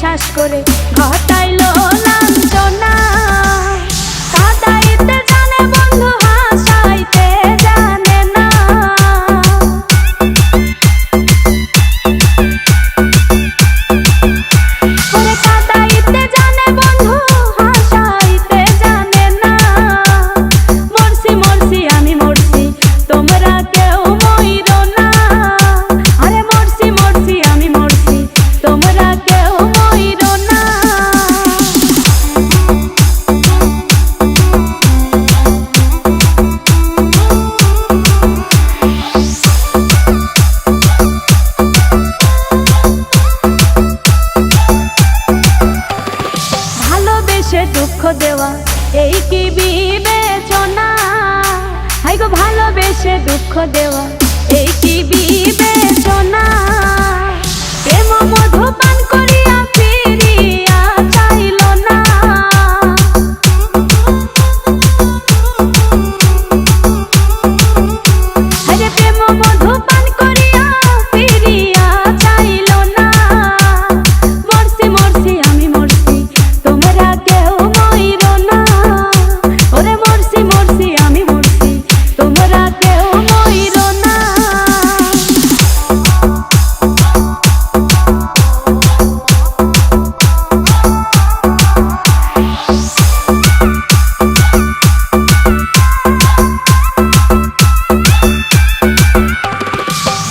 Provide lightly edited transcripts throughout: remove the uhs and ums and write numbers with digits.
বিশ্বাস করে ঘটাইলো লাঞ্ছনা। কাঁদাইতে জানে বন্ধু হাসাইতে জানে না। ওরে কাঁদাইতে জানে বন্ধু হাসাইতে জানে না। মরছি মরছি আমি মরছি তোমরা কেউ মইরো না। আরে মরছি মরছি আমি মরছি তোমরা কেউ মইরো না। ভালোবেসে দুঃখ দেওয়া এই কি বিবেচনা? হাই গো ভালোবেসে দুঃখ দেওয়া এই কি বিবেচনা? প্রেম মধু পান করিয়া ফিরিয়া চাইল না। আরে প্রেম মধু পান করিয়া ফিরিয়া চাইল না। মরছি মরছি আমি মরছি তোমরা কেউ মইরো না। ওরে মরছি মরছি আমি মরছি তোমরা কেউ মইরো না।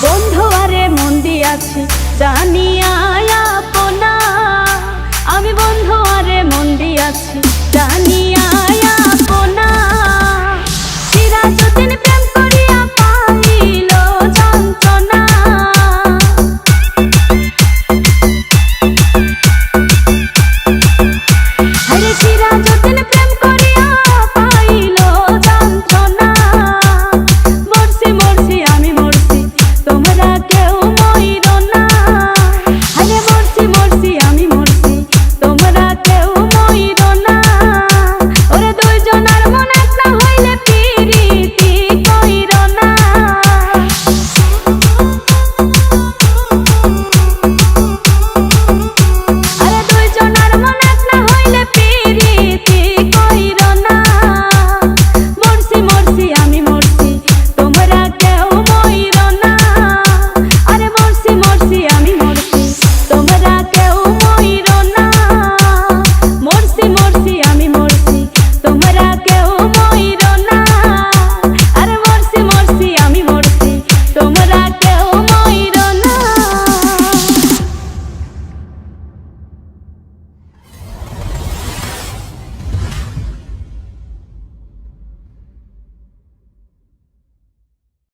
বন্ধু আরে মন দিয়াছি জানিয়া আপনা। আমি বন্ধু আরে মন দিয়াছি